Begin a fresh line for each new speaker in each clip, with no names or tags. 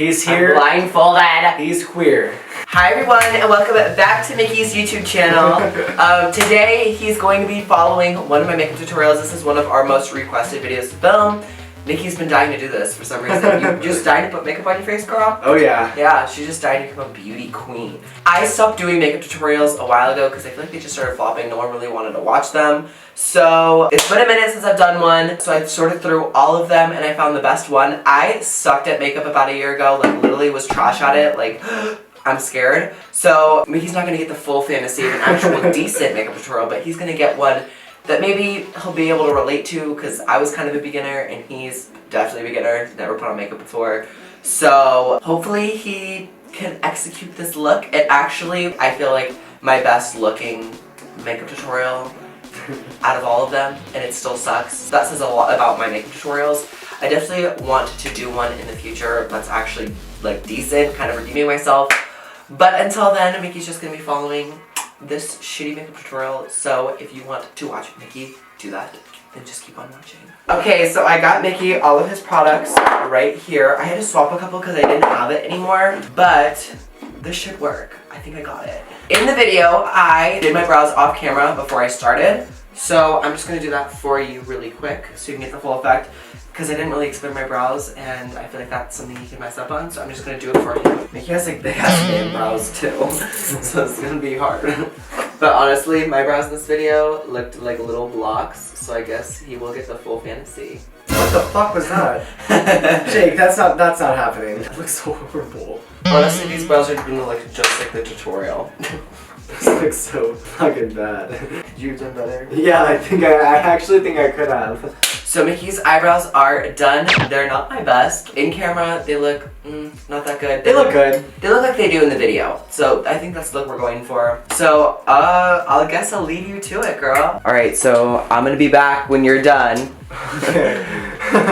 He's here.
I'm blindfolded.
He's queer.
Hi everyone, and welcome back to Mickey's YouTube channel. Today he's going to be following one of my makeup tutorials. This is one of our most requested videos to film. Nikki's been dying to do this for some reason. You just dying to put makeup on your face, girl?
Oh yeah.
Yeah, she's just dying to become a beauty queen. I stopped doing makeup tutorials a while ago because I feel like they just started flopping. No one really wanted to watch them. So it's been a minute since I've done one. So I sorted through all of them and I found the best one. I sucked at makeup about a year ago. Like literally was trash at it. Like I'm scared. So Mickey's not gonna get the full fantasy of an actual decent makeup tutorial, but he's gonna get one that maybe he'll be able to relate to, because I was kind of a beginner and he's definitely a beginner, never put on makeup before. So hopefully he can execute this look. It actually, I feel like my best looking makeup tutorial out of all of them, and it still sucks. That says a lot about my makeup tutorials. I definitely want to do one in the future that's actually like decent, kind of redeeming myself. But until then, Mickey's just gonna be following this shitty makeup tutorial. So if you want to watch Mickey do that, then just keep on watching. Okay, so I got Mickey all of his products right here. I had to swap a couple because I didn't have it anymore, but this should work. I think I got it. In the video, I did my brows off camera before I started. So I'm just gonna do that for you really quick so you can get the full effect, because I didn't really explain my brows and I feel like that's something you can mess up on, so I'm just gonna do it for you. Mickey has like big ass thin brows too, so it's gonna be hard. But honestly, my brows in this video looked like little blocks, so I guess he will get the full fantasy.
What the fuck was that? Jake, that's not happening. That looks so horrible.
Honestly, these brows are gonna look just like the tutorial.
This looks so fucking bad.
Could you have done better?
Yeah, I actually think I could have.
So Mickey's eyebrows are done. They're not my best. In camera, they look not that good.
They look good.
They look like they do in the video. So I think that's the look we're going for. So I guess I'll leave you to it, girl. All right, so I'm gonna be back when you're done.
Okay.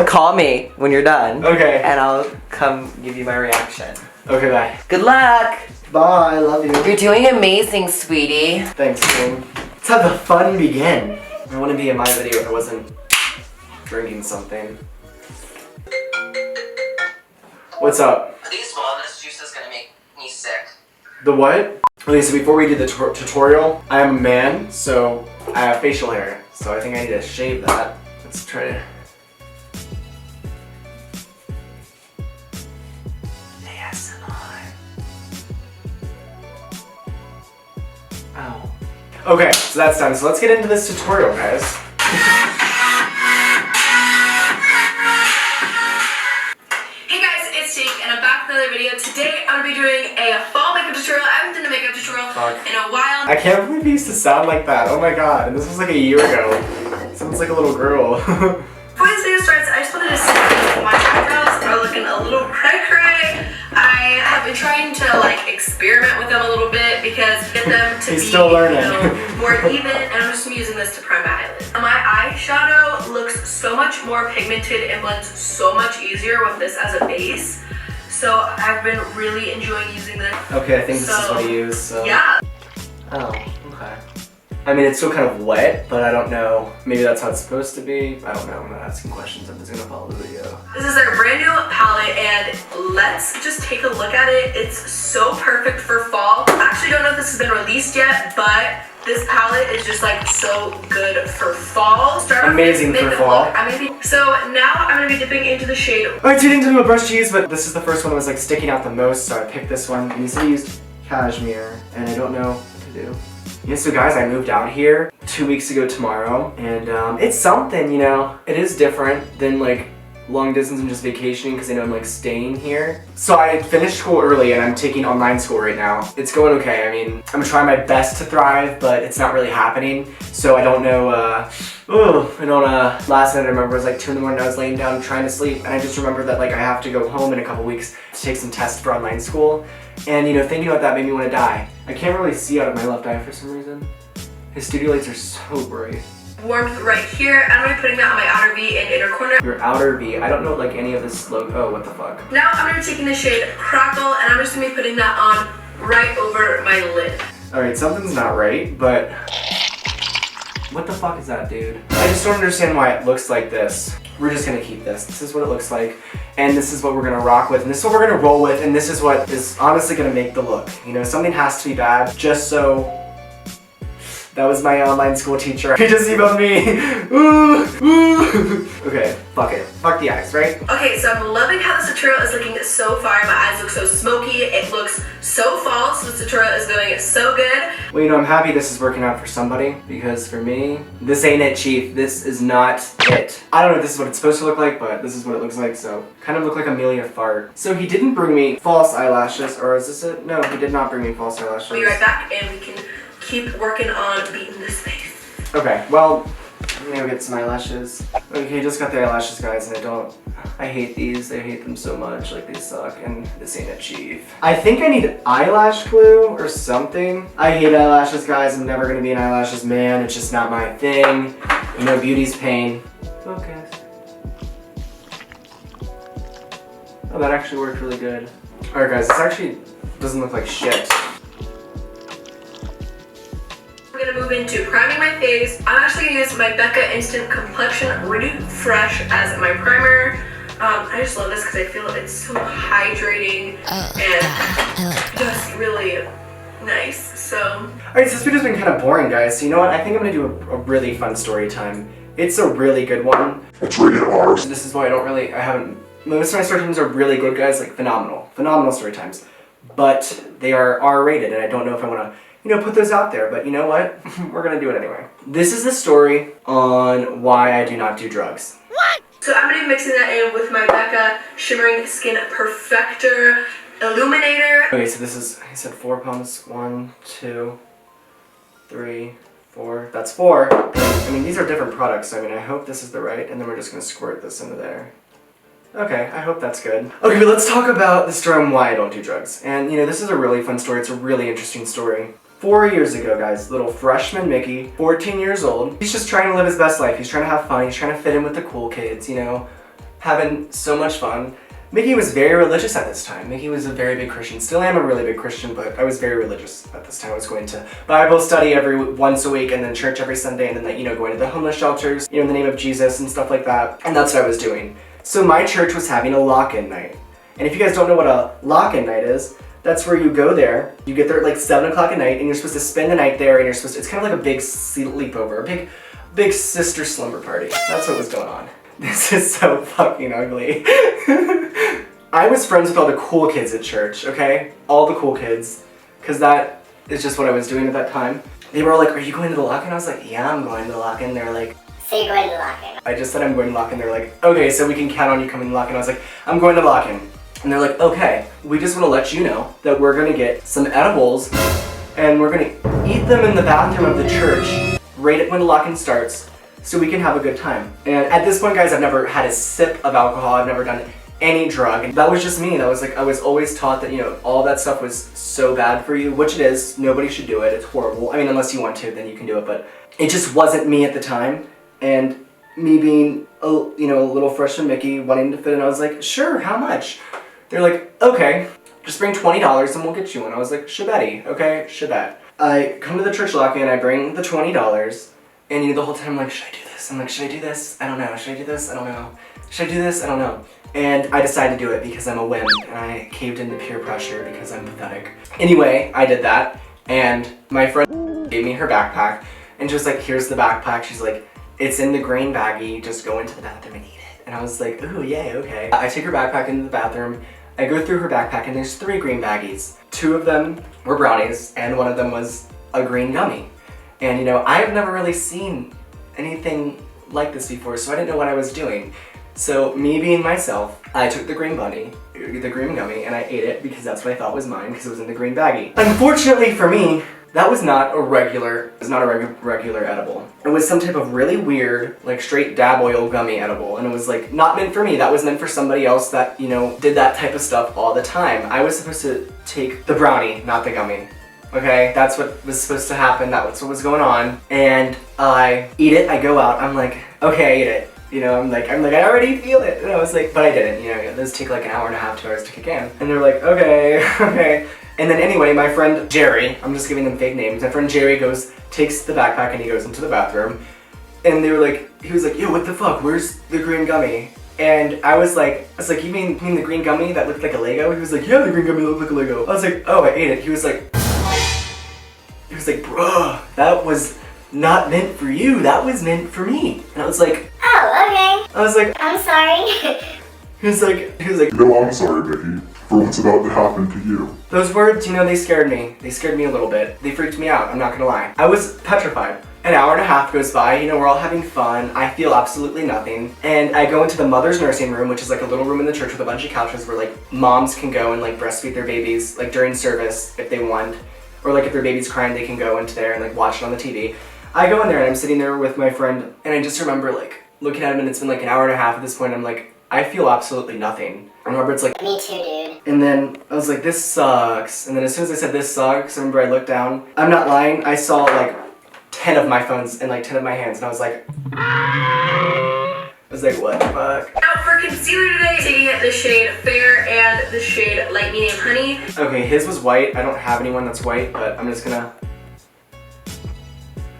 Call me when you're done.
Okay.
And I'll come give you my reaction.
Okay, bye.
Good luck.
Bye, I love you.
You're doing amazing, sweetie.
Thanks, King. Let's have the fun begin. I wouldn't be in my video if I wasn't drinking something. What's up?
These walnuts juice is gonna make me sick.
The what? Okay, so before we do the tutorial, I am a man, so I have facial hair. So I think I need to shave that. Let's try to... Ow. Okay, so that's done. So let's get into this tutorial, guys.
Hey guys, it's Jake, and I'm back with another video. Today, I'm gonna be doing a fall makeup tutorial. I haven't done a makeup tutorial in a while.
I can't believe he used to sound like that. Oh my god, and this was like a year ago. Sounds like a little girl.
Before this video starts, I just wanted to say my eyebrows are looking a little cray-cray. I have been trying to like experiment with them a little bit because get them to
He's
be
still learning.
More even, and I'm just using this to prime my eyelids. My eyeshadow looks so much more pigmented and blends so much easier with this as a base. So I've been really enjoying using this.
Okay, I think this is what he used, so...
Yeah.
Oh, okay. I mean, it's still kind of wet, but I don't know. Maybe that's how it's supposed to be. I don't know. I'm not asking questions. I'm just gonna follow the video.
This is their brand new palette, and let's just take a look at it. It's so perfect for fall. I actually don't know if this has been released yet, but this palette is just like so good for fall.
Amazing for fall.
So now I'm gonna be dipping into the shade.
Alright, so you didn't tell me what brush to use, but this is the first one that was like sticking out the most, so I picked this one. And you said you used cashmere, and I don't know what to do. Yeah, so guys, I moved out here 2 weeks ago tomorrow, and it's something, you know. It is different than like long distance and just vacationing, because I know I'm like staying here. So I finished school early and I'm taking online school right now. It's going okay. I mean, I'm trying my best to thrive, but it's not really happening. So I don't know, last night I remember it was like 2 in the morning, I was laying down trying to sleep, and I just remembered that like I have to go home in a couple weeks to take some tests for online school. And you know, thinking about that made me want to die. I can't really see out of my left eye for some reason. His studio lights are so bright.
Warmth right here. I'm gonna be putting that on my outer V and inner corner.
Your outer V. I don't know like any of this logo. Oh, what the fuck.
Now I'm gonna be taking the shade Crackle, and I'm just gonna be putting that on right over my lid.
Alright, something's not right, but What the fuck is that, dude? I just don't understand why it looks like this. We're just gonna keep this. This is what it looks like, and this is what we're gonna rock with, and this is what we're gonna roll with, and this is what is honestly gonna make the look. You know, something has to be bad, just so... That was my online school teacher. He just emailed me. Ooh, ooh. Okay, fuck it. Fuck the eyes, right?
Okay, so I'm loving how this tutorial is looking so far. My eyes look so smoky. It looks so fall, so this tutorial is going so good.
Well, you know, I'm happy this is working out for somebody, because for me, this ain't it, Chief. This is not it. I don't know if this is what it's supposed to look like, but this is what it looks like, so kind of look like Amelia Fart. So he didn't bring me false eyelashes, or is this it? No, he did not bring me false eyelashes.
We'll be right back, and we can keep working on beating this face.
Okay, well, I'm gonna get some eyelashes. Okay, just got the eyelashes, guys, and I hate these. I hate them so much. Like, they suck, and this ain't a Chief. I think I need eyelash glue or something. I hate eyelashes, guys. I'm never gonna be an eyelashes man. It's just not my thing. You know, beauty's pain. Focus. Oh, that actually worked really good. Alright, guys, this actually doesn't look like shit.
I'm gonna move into priming my face. I'm actually gonna use my Becca Instant Complexion Renew Fresh as my primer. I just love this because I feel it's so hydrating and just really nice. So.
Alright, so this video's been kind of boring, guys. So you know what? I think I'm gonna do a really fun story time. It's a really good one.
It's rated R.
This is why most of my story times are really good, guys. Like, phenomenal story times. But they are R-rated, and I don't know if I want to, you know, put those out there, but you know what? We're gonna do it anyway. This is the story on why I do not do drugs.
What? So I'm gonna be mixing that in with my Becca Shimmering Skin Perfector Illuminator.
Okay, so this is, I said 4 pumps. 1, 2, 3, 4. That's 4. I mean, these are different products, so I mean, I hope this is the right, and then we're just gonna squirt this into there. Okay, I hope that's good. Okay, but let's talk about the story on why I don't do drugs. And, you know, this is a really fun story. It's a really interesting story. 4 years ago, guys, little freshman Mickey, 14 years old, he's just trying to live his best life. He's trying to have fun. He's trying to fit in with the cool kids, you know, having so much fun. Mickey was very religious at this time. Mickey was a very big Christian. Still am a really big Christian, but I was very religious at this time. I was going to Bible study once a week, and then church every Sunday, and then, like, you know, going to the homeless shelters, you know, in the name of Jesus and stuff like that. And that's what I was doing. So my church was having a lock-in night. And if you guys don't know what a lock-in night is, that's where you go there, you get there at like 7 o'clock at night, and you're supposed to spend the night there, and you're supposed to, it's kind of like a big sleepover, a big sister slumber party. That's what was going on. This is so fucking ugly. I was friends with all the cool kids at church, okay? All the cool kids, because that is just what I was doing at that time. They were all like, are you going to the lock-in? I was like, yeah, I'm going to the lock-in. They're like,
so you're going to the lock-in?
I just said I'm going to lock-in. They're like, okay, so we can count on you coming to lock-in. I was like, I'm going to lock-in. And they're like, okay, we just want to let you know that we're going to get some edibles and we're going to eat them in the bathroom of the church right when the lock-in starts so we can have a good time. And at this point, guys, I've never had a sip of alcohol. I've never done any drug. And that was just me. That was like, I was always taught that, you know, all that stuff was so bad for you, which it is. Nobody should do it. It's horrible. I mean, unless you want to, then you can do it. But it just wasn't me at the time. And me being, a little freshman Mickey wanting to fit in, I was like, sure, how much? They're like, okay, just bring $20 and we'll get you one. I was like, Shabetti, okay, Shabet. I come to the church lock-in, I bring the $20, and you know, the whole time I'm like, should I do this? I'm like, should I do this? I don't know. Should I do this? I don't know. Should I do this? I don't know. And I decided to do it because I'm a wimp, and I caved into peer pressure because I'm pathetic. Anyway, I did that, and my friend gave me her backpack, and she was like, here's the backpack. She's like, it's in the green baggie, just go into the bathroom and eat it. And I was like, ooh, yay, okay. I take her backpack into the bathroom, I go through her backpack, and there's 3 green baggies. 2 of them were brownies, and 1 of them was a green gummy. And you know, I have never really seen anything like this before, so I didn't know what I was doing. So me being myself, I took the green gummy, and I ate it because that's what I thought was mine, because it was in the green baggie. Unfortunately for me, that was not a regular edible. It was some type of really weird, like straight dab oil gummy edible, and it was like not meant for me. That was meant for somebody else that, you know, did that type of stuff all the time. I was supposed to take the brownie, not the gummy. Okay, that's what was supposed to happen. That's what was going on. And I eat it, I go out, I'm like, okay, I ate it. You know, I'm like, I already feel it. And I was like, but I didn't, you know, those take like an hour and a half, 2 hours to kick in. And they're like, okay, okay. And then anyway, my friend Jerry, I'm just giving them fake names, my friend Jerry takes the backpack and he goes into the bathroom. And he was like, yo, what the fuck, where's the green gummy? And I was like, you mean the green gummy that looked like a Lego? He was like, yeah, the green gummy looked like a Lego. I was like, oh, I ate it. He was like, bruh, that was not meant for you, that was meant for me. And I was like,
oh, okay.
I was like,
I'm sorry.
he was like,
No, I'm sorry, Vicky, for what's about to happen to you.
Those words, you know, they scared me. They scared me a little bit. They freaked me out, I'm not gonna lie. I was petrified. An hour and a half goes by, you know, we're all having fun. I feel absolutely nothing. And I go into the mother's nursing room, which is like a little room in the church with a bunch of couches where like moms can go and like breastfeed their babies, like during service if they want. Or like if their baby's crying, they can go into there and like watch it on the TV. I go in there and I'm sitting there with my friend and I just remember like looking at him and it's been like an hour and a half at this point. I'm like, I feel absolutely nothing. I remember it's like,
Me too, dude.
and then I was like, this sucks. And then as soon as I said this sucks, I remember I looked down. I'm not lying, I saw like 10 of my phones and like 10 of my hands and I was like, what the fuck?
Now for concealer today, taking the shade Fair and the shade Light Medium Honey.
Okay, his was white. I don't have anyone that's white, but I'm just gonna...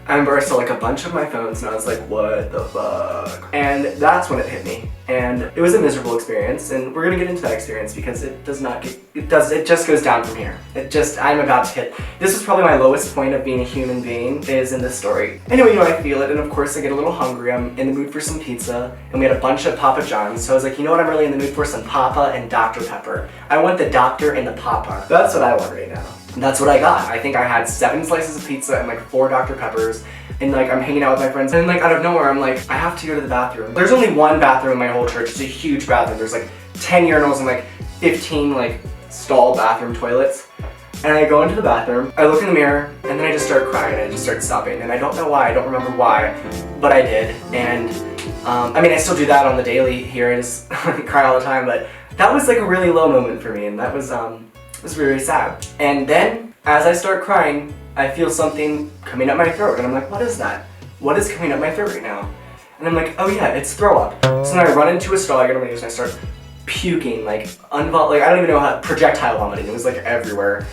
I remember I saw like a bunch of my phones and I was like, what the fuck? And that's when it hit me. And it was a miserable experience and we're gonna get into that experience because it just goes down from here. I'm about to hit. This was probably my lowest point of being a human being is in this story. Anyway, you know, I feel it and of course I get a little hungry. I'm in the mood for some pizza and we had a bunch of Papa John's. So I was like, you know what, I'm really in the mood for some Papa and Dr. Pepper. I want the Dr. and the Papa. That's what I want right now. And that's what I got. I think I had 7 slices of pizza and like 4 Dr. Peppers. And like I'm hanging out with my friends and like out of nowhere I'm like, I have to go to the bathroom. There's only one bathroom in my whole church. It's a huge bathroom. There's like 10 urinals and like 15 like stall bathroom toilets. And I go into the bathroom, I look in the mirror, and then I just start crying and I just start sobbing. And I don't know why, I don't remember why, but I did. And I mean, I still do that on the daily here, I just cry all the time, but that was like a really low moment for me and that was it was really sad. And then as I start crying, I feel something coming up my throat and I'm like, what is that? What is coming up my throat right now? And I'm like, oh yeah, it's throw up. So then I run into a stall, I get on my knees and I start puking, like I don't even know how, projectile vomiting. It was like everywhere.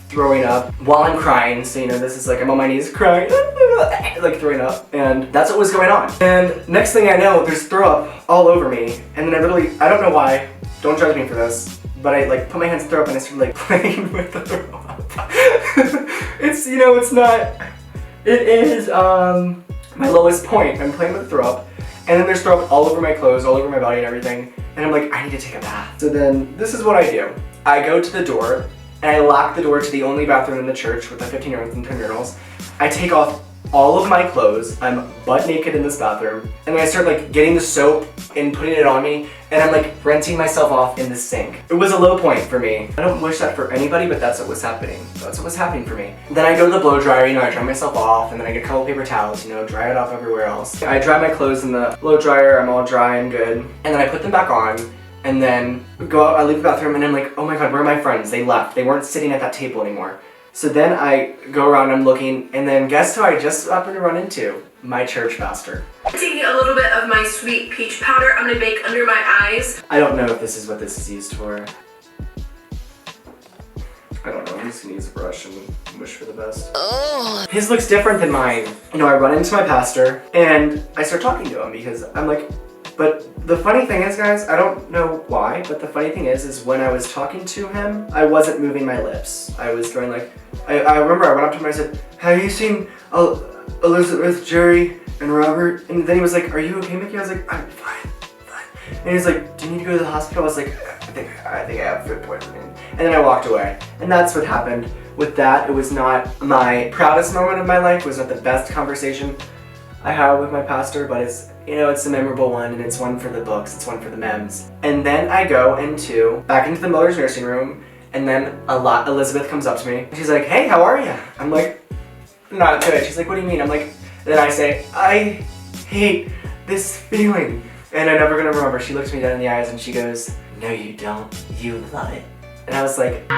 Throwing up while I'm crying, so you know, this is like I'm on my knees crying, like throwing up, and that's what was going on. And next thing I know, there's throw up all over me, and then I don't know why, don't judge me for this, but I like put my hands to throw up and I started like playing with the throw up. It's, you know, it is my lowest point. I'm playing with throw up, and then there's throw up all over my clothes, all over my body and everything, and I'm like, I need to take a bath. So then this is what I do. I go to the door, and I lock the door to the only bathroom in the church with the 15 urinals and 10 urinals. I take off all of my clothes, I'm butt naked in this bathroom, and then I start like getting the soap and putting it on me, and I'm like rinsing myself off in the sink. It was a low point for me. I don't wish that for anybody, but that's what was happening. That's what was happening for me. Then I go to the blow dryer, you know, I dry myself off, and then I get a couple paper towels, you know, dry it off everywhere else. I dry my clothes in the blow dryer, I'm all dry and good, and then I put them back on, and then go out, I leave the bathroom, and I'm like, oh my god, where are my friends? They left. They weren't sitting at that table anymore. So then I go around, I'm looking, and then guess who I just happened to run into? My church pastor.
Taking a little bit of my sweet peach powder, I'm gonna bake under my eyes.
I don't know if this is what this is used for. I don't know, I'm just gonna use a brush and wish for the best. Oh. His looks different than mine. You know, I run into my pastor, and I start talking to him because I'm like, but the funny thing is, guys, I don't know why, but the funny thing is when I was talking to him, I wasn't moving my lips. I was going like, I remember I went up to him and I said, have you seen Elizabeth, Jerry, and Robert? And then he was like, are you okay, Mickey? I was like, I'm fine. And he's like, do you need to go to the hospital? I was like, I think I have food poisoning. And then I walked away. And that's what happened with that. It was not my proudest moment of my life. It was not the best conversation I had with my pastor, but it's, you know, it's a memorable one, and it's one for the books, it's one for the memes. And then I go back into the mother's nursing room, and then Elizabeth comes up to me. She's like, hey, how are you? I'm like, not good. She's like, what do you mean? I'm like, then I say, I hate this feeling. And I'm never gonna remember, she looks me dead in the eyes and she goes, no you don't, you love it. And I was like,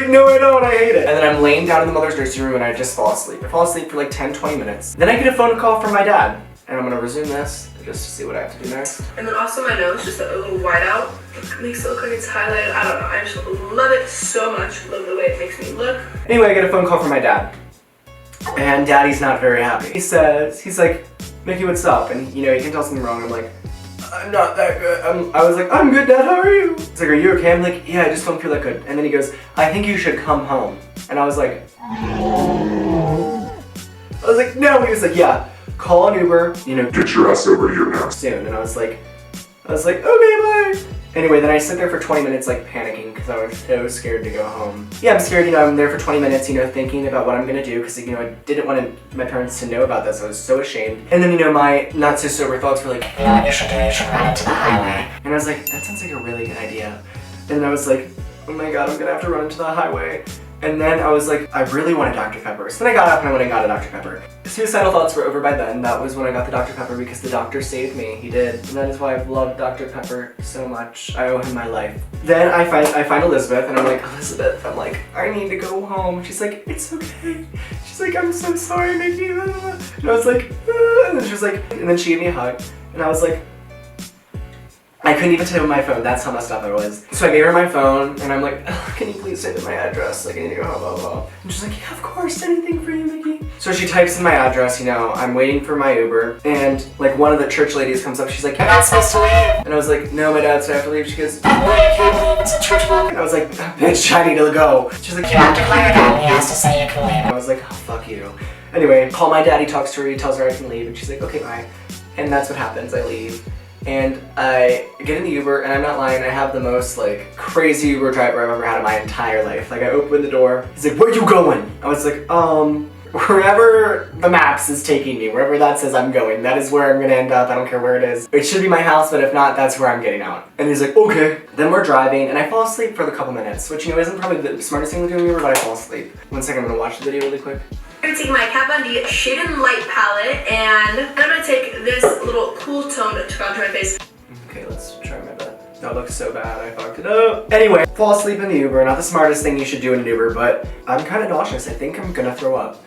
no I don't, I hate it. And then I'm laying down in the mother's nursing room and I just fall asleep. I fall asleep for like 10-20 minutes. Then I get a phone call from my dad. and I'm gonna resume this just to see what I have to do next.
And then also my nose, just a little white out. It makes it look like it's highlighted. I don't know, I just love it so much. Love the way it makes me look.
Anyway, I get a phone call from my dad. And Daddy's not very happy. He's like, Mickey, what's up? And you know, you can tell something wrong. I'm like, I'm not that good. I was like, I'm good, Dad, how are you? He's like, are you okay? I'm like, yeah, I just don't feel that good. And then he goes, I think you should come home. And I was like, no. He was like, yeah, call an Uber, you know,
Get your ass over here now.
soon. And I was like, okay, bye. Anyway, then I sit there for 20 minutes like panicking because I was so scared to go home. Yeah, I'm scared, you know, I'm there for 20 minutes, you know, thinking about what I'm gonna do because, you know, I didn't want my parents to know about this. I was so ashamed. And then, you know, my not so sober thoughts were like, you know what you should do? You should run into the highway. And I was like, that sounds like a really good idea. And then I was like, oh my God, I'm gonna have to run into the highway. And then I was like, I really want a Dr. Pepper. So then I got up and I went and got a Dr. Pepper. Suicidal thoughts were over by then. That was when I got the Dr. Pepper because the doctor saved me. He did. And that is why I've loved Dr. Pepper so much. I owe him my life. Then I find Elizabeth and I'm like, Elizabeth, I'm like, I need to go home. She's like, it's okay. She's like, I'm so sorry, Mickey. And I was like, and then she was like, and then she gave me a hug. And I was like, I couldn't even type on my phone, that's how messed up I was. So I gave her my phone, and I'm like, can you please send in my address? Like, I need to go home, blah, blah, blah. And she's like, yeah, of course, anything for you, Mickey. So she types in my address, you know, I'm waiting for my Uber, and like one of the church ladies comes up, she's like, you're not supposed to leave. And I was like, no, my dad said I have to leave. She goes, why can't you leave? It's a church walk. And I was like, bitch, I need to go. She's like, you have to call your dad, he has to say you can leave. I was like, oh, fuck you. Anyway, call my dad, he talks to her, he tells her I can leave, and she's like, okay, bye. And that's what happens, I leave. And I get in the Uber, and I'm not lying, I have the most like crazy Uber driver I've ever had in my entire life. Like I open the door, he's like, where you going? I was like, wherever the maps is taking me, wherever that says I'm going, that is where I'm gonna end up, I don't care where it is. It should be my house, but if not, that's where I'm getting out. And he's like, okay. Then we're driving, and I fall asleep for a couple minutes, which you know isn't probably the smartest thing to do in Uber, but I fall asleep. One second, I'm gonna watch the video really quick.
I'm gonna take my Kat Von D Shade and Light palette, and I'm gonna take this little cool tone to contour my face.
Okay, let's try my best. That looks so bad, I fucked it up. Anyway, fall asleep in the Uber, not the smartest thing you should do in an Uber, but I'm kind of nauseous, I think I'm gonna throw up.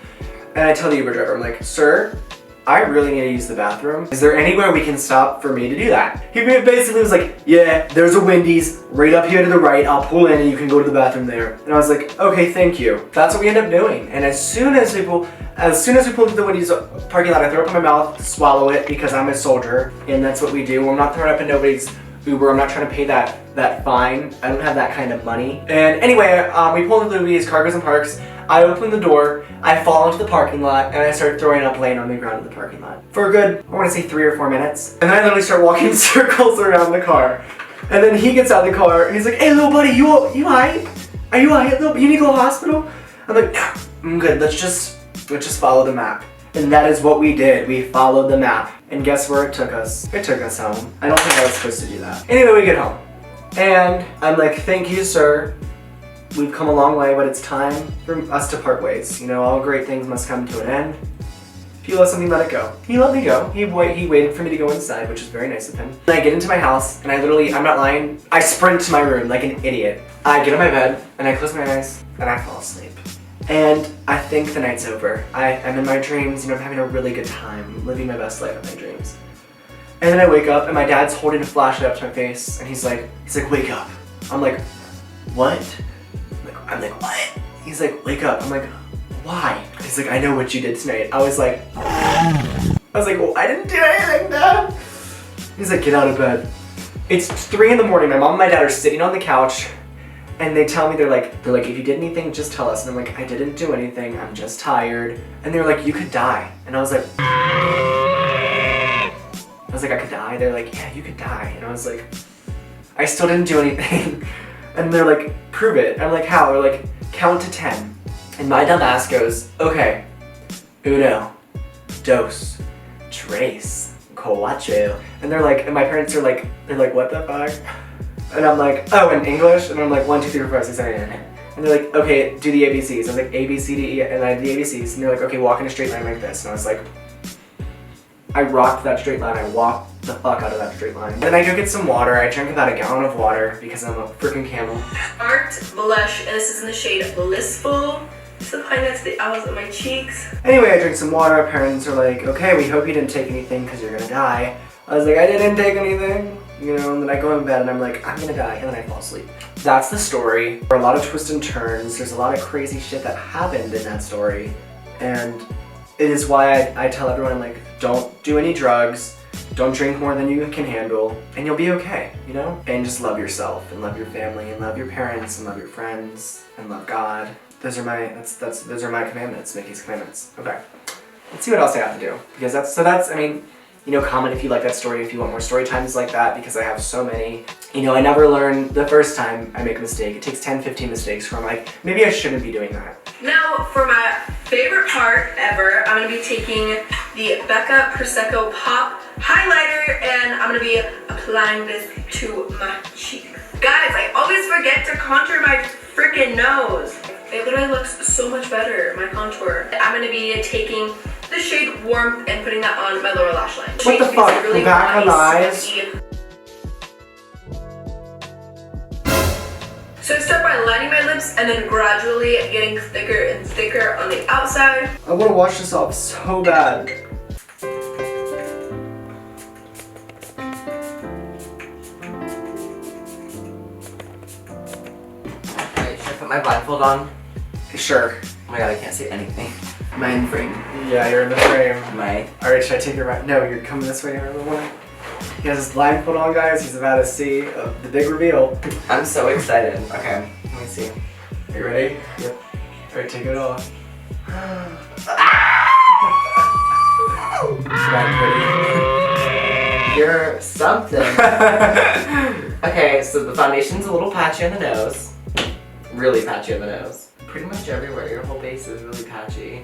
And I tell the Uber driver, I'm like, sir, I really need to use the bathroom. Is there anywhere we can stop for me to do that? He basically was like, yeah, there's a Wendy's right up here to the right. I'll pull in and you can go to the bathroom there. And I was like, okay, thank you. That's what we end up doing. And as soon as we pull into the Wendy's parking lot, I throw up in my mouth, swallow it because I'm a soldier. And that's what we do. I'm not throwing up in nobody's Uber. I'm not trying to pay that fine. I don't have that kind of money. And anyway, we pull into the Wendy's, car goes and parks. I open the door, I fall into the parking lot, and I start throwing up laying on the ground in the parking lot. For a good, I want to say 3 or 4 minutes. And then I literally start walking in circles around the car. And then he gets out of the car, and he's like, hey little buddy, you alright? Are you alright? You need to go to the hospital? I'm like, no, I'm good, let's just follow the map. And that is what we did, we followed the map. And guess where it took us? It took us home. I don't think I was supposed to do that. Anyway, we get home. And I'm like, thank you, sir. We've come a long way, but it's time for us to part ways. You know, all great things must come to an end. If you love something, let it go. He let me go. He waited for me to go inside, which is very nice of him. Then I get into my house, and I'm not lying, I sprint to my room like an idiot. I get in my bed, and I close my eyes, and I fall asleep. And I think the night's over. I'm in my dreams, you know, I'm having a really good time, living my best life in my dreams. And then I wake up, and my dad's holding a flashlight up to my face, and he's like, wake up. I'm like, what? I'm like, what? He's like, wake up. I'm like, why? He's like, I know what you did tonight. I was like, well, I didn't do anything, Dad. He's like, get out of bed. It's 3 in the morning. My mom and my dad are sitting on the couch, and they tell me, they're like, if you did anything, just tell us. And I'm like, I didn't do anything. I'm just tired. And they're like, you could die. And I was like, I could die? They're like, yeah, you could die. And I was like, I still didn't do anything. And they're like, prove it. And I'm like, how? They're like, count to 10. And my dumb ass goes, okay. 1, 2, 3, 4. And they're like, and my parents are like, what the fuck? And I'm like, oh, in English? And I'm like, 1, 2, 3, 4, 5, 6, 7, 8, 9. And they're like, okay, do the ABCs. I was like, A, B, C, D, E, and I did the ABCs. And they're like, okay, walk in a straight line like this. And I was like, I rocked that straight line. I walked the fuck out of that straight line. Then I go get some water. I drank about a gallon of water because I'm a freaking camel.
Art Blush, and this is in the shade Blissful. Disappointed to the owls in my cheeks.
Anyway, I drink some water. My parents are like, okay, we hope you didn't take anything because you're gonna die. I was like, I didn't take anything, you know, and then I go in bed and I'm like, I'm gonna die, and then I fall asleep. That's the story. There are a lot of twists and turns. There's a lot of crazy shit that happened in that story. And it is why I tell everyone, I'm like, don't do any drugs, don't drink more than you can handle, and you'll be okay, you know? And just love yourself, and love your family, and love your parents, and love your friends, and love God. Those are my, those are my commandments, Mickey's commandments. Okay, let's see what else I have to do. Because that's, I mean, you know, comment if you like that story, if you want more story times like that, because I have so many. You know, I never learn the first time I make a mistake. It takes 10, 15 mistakes where I'm like, maybe I shouldn't be doing that.
Now, for my favorite part ever, I'm gonna be taking the Becca Prosecco Pop highlighter and I'm gonna be applying this to my cheek. Guys, I always forget to contour my freaking nose. It literally looks so much better, my contour. I'm gonna be taking the shade Warmth and putting that on my lower lash line.
What the fuck?
Really
Back on the eyes?
silky. So I start by lining my lips and then gradually getting thicker and thicker on the outside.
I want to wash this off so bad.
Alright, should I put my blindfold on?
Sure.
Oh my god, I can't see anything. Am I in frame?
Yeah, you're in the frame.
Am I?
Alright, should I take your right? No, you're coming this way, your other one. He has his blindfold on, guys. He's about to see the big reveal.
I'm so excited. Okay, let me see.
Are you ready? Yep. Alright, take it off.
You're something. Okay, so the foundation's a little patchy on the nose. Really patchy on the nose. Pretty much everywhere. Your whole base is really patchy.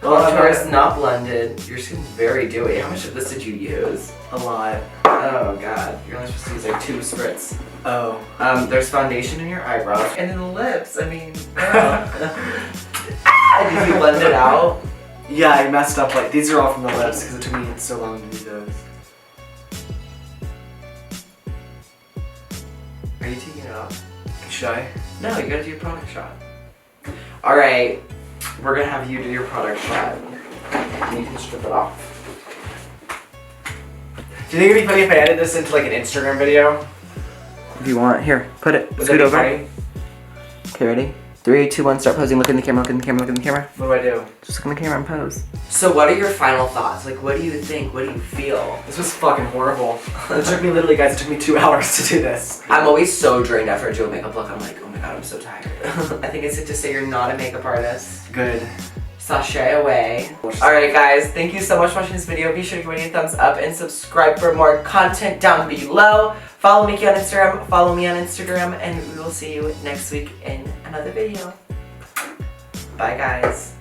Contour is not blended. Your skin's very dewy. How much of this did you use?
A lot.
Oh god, you're only supposed to use like 2 spritz.
Oh.
There's foundation in your eyebrows and in the lips. I mean, did you blend it out?
Yeah, I messed up. Like these are all from the lips because it took me so long to do those.
Are you taking it off?
Should I?
No, you gotta do your product shot. Alright, we're gonna have you do your product shot. And you can strip it off.
Do you think it'd be funny if I edit this into like an Instagram video?
If you want, here, put it.
Would
Scoot
that be
over.
funny?
Okay, ready? 3, 2, 1, start posing. Look in the camera, look in the camera, look in the camera.
What do I do?
Just look in the camera and pose. So what are your final thoughts? Like, what do you think? What do you feel?
This was fucking horrible. It took me literally, guys, it took me 2 hours to do this.
I'm always so drained after I do a makeup look. I'm like, oh my god, I'm so tired. I think it's safe to say you're not a makeup artist.
Good.
Sashay away. Alright guys, thank you so much for watching this video. Be sure to give me a thumbs up and subscribe for more content down below. Follow Mickey on Instagram, follow me on Instagram, and we will see you next week in another video. Bye guys.